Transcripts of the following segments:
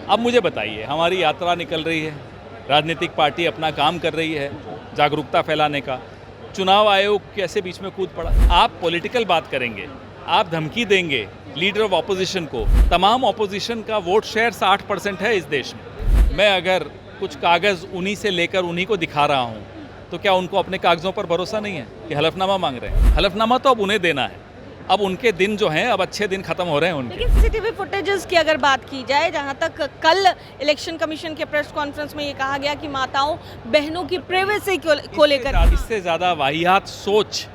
अब मुझे बताइए, हमारी यात्रा निकल रही है, राजनीतिक पार्टी अपना काम कर रही है जागरूकता फैलाने का, चुनाव आयोग कैसे बीच में कूद पड़ा। आप पॉलिटिकल बात करेंगे, आप धमकी देंगे लीडर ऑफ ऑपोजिशन को। तमाम ऑपोजिशन का वोट शेयर 60% है इस देश में। मैं अगर कुछ कागज़ उन्हीं से लेकर उन्हीं को दिखा रहा हूँ तो क्या उनको अपने कागज़ों पर भरोसा नहीं है कि हलफनामा मांग रहे हैं? हलफनामा तो अब उन्हें देना है। अब उनके दिन जो हैं, अब अच्छे दिन खत्म हो रहे हैं उनके। लेकिन सीसीटीवी फुटेजेस की अगर बात की जाए, जहां तक कल इलेक्शन कमीशन के प्रेस कॉन्फ्रेंस में ये कहा गया कि माताओं बहनों की प्राइवेसी को लेकर इससे ज़्यादा वाहियात सोच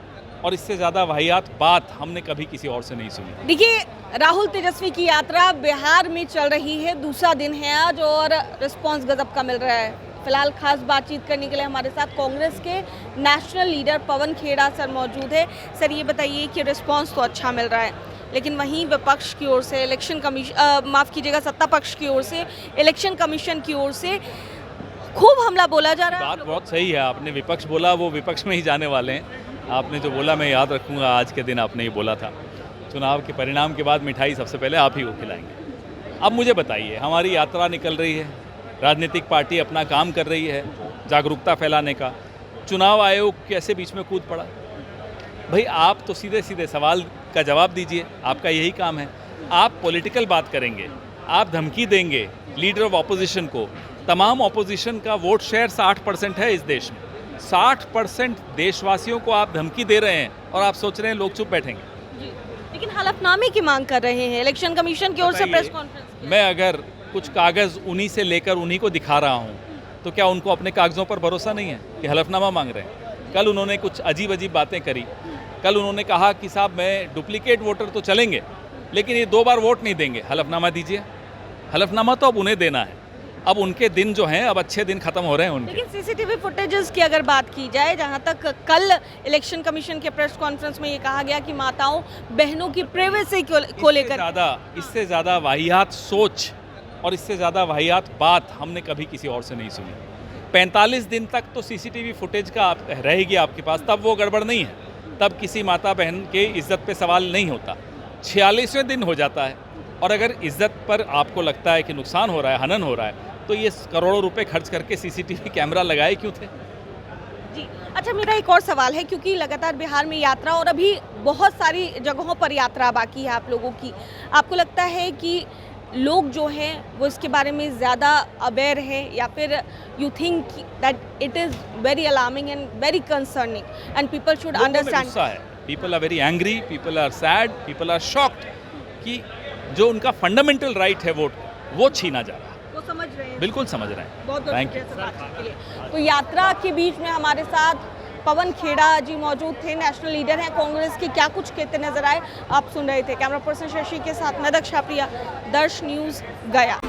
और इससे ज़्यादा वाहियात बात हमने कभी किसी और से नहीं सुनी। देखिए, राहुल तेजस्वी की यात्रा बिहार में चल रही है, दूसरा दिन है आज और रिस्पांस गजब का मिल रहा है। फिलहाल खास बातचीत करने के लिए हमारे साथ कांग्रेस के national leader Pawan Khera sir मौजूद है। सर, ये बताइए कि रिस्पांस तो अच्छा मिल रहा है, लेकिन वहीं विपक्ष की ओर से इलेक्शन कमीशन, माफ़ कीजिएगा, सत्ता पक्ष की ओर से इलेक्शन कमीशन की ओर से खूब हमला बोला जा रहा है। बात बहुत सही है, आपने विपक्ष बोला, वो विपक्ष में ही जाने वाले हैं। आपने जो बोला मैं याद रखूँगा, आज के दिन आपने ये बोला था। चुनाव के परिणाम के बाद मिठाई सबसे पहले आप ही को खिलाएंगे। अब मुझे बताइए, हमारी यात्रा निकल रही है, राजनीतिक पार्टी अपना काम कर रही है जागरूकता फैलाने का, चुनाव आयोग कैसे बीच में कूद पड़ा। भाई, आप तो सीधे सीधे सवाल का जवाब दीजिए, आपका यही काम है। आप पॉलिटिकल बात करेंगे, आप धमकी देंगे लीडर ऑफ ऑपोजिशन को। तमाम ऑपोजिशन का वोट शेयर 60% है इस देश में। 60% देशवासियों को आप धमकी दे रहे हैं और आप सोच रहे हैं लोग चुप बैठेंगे। लेकिन हलफनामे की मांग कर रहे हैं इलेक्शन कमीशन की ओर से प्रेस कॉन्फ्रेंस। मैं अगर कुछ कागज़ उन्हीं से लेकर उन्हीं को दिखा रहा हूँ तो क्या उनको अपने कागज़ों पर भरोसा नहीं है कि हलफनामा मांग रहे हैं? कल उन्होंने कुछ अजीब अजीब बातें करी। कल उन्होंने कहा कि साहब मैं डुप्लीकेट वोटर तो चलेंगे, लेकिन ये 2 बार वोट नहीं देंगे। हलफनामा दीजिए। हलफनामा तो अब उन्हें देना है। अब उनके दिन जो हैं, अब अच्छे दिन खत्म हो रहे हैं उनके। लेकिन सीसीटीवी फुटेजेस की अगर बात की जाए, जहां तक कल इलेक्शन कमीशन के प्रेस कॉन्फ्रेंस में ये कहा गया कि माताओं बहनों की प्राइवेसी को लेकर इससे ज़्यादा वाहियात सोच और इससे ज़्यादा वाहियात बात हमने कभी किसी और से नहीं सुनी। 45 दिन तक तो सीसीटीवी फुटेज का रहेगी आपके पास, तब वो गड़बड़ नहीं है, तब किसी माता बहन के इज्जत पे सवाल नहीं होता। 46वें दिन हो जाता है और अगर इज्जत पर आपको लगता है कि नुकसान हो रहा है, हनन हो रहा है, तो ये करोड़ों रुपए खर्च करके सीसीटीवी कैमरा लगाए क्यों थे? जी। अच्छा, मेरा एक और सवाल है, क्योंकि लगातार बिहार में यात्रा और अभी बहुत सारी जगहों पर यात्रा बाकी है आप लोगों की। आपको लगता है कि लोग जो हैं वो इसके बारे में ज़्यादा अवेयर है, या फिर you think that it is very alarming and very concerning and people should understand? People are very angry, people are sad, people are shocked कि जो उनका फंडामेंटल राइट है वोट, वो छीना जा रहा है। वो समझ रहे हैं? बिल्कुल समझ रहे हैं। बहुत शुक्रिया सर बातचीत के लिए। तो यात्रा के बीच में हमारे साथ पवन खेड़ा जी मौजूद थे, नेशनल लीडर हैं कांग्रेस के। क्या कुछ कहते नजर आए आप सुन रहे थे। कैमरा पर्सन शशि के साथ मैं दक्षा प्रिया, दर्श न्यूज़ गया।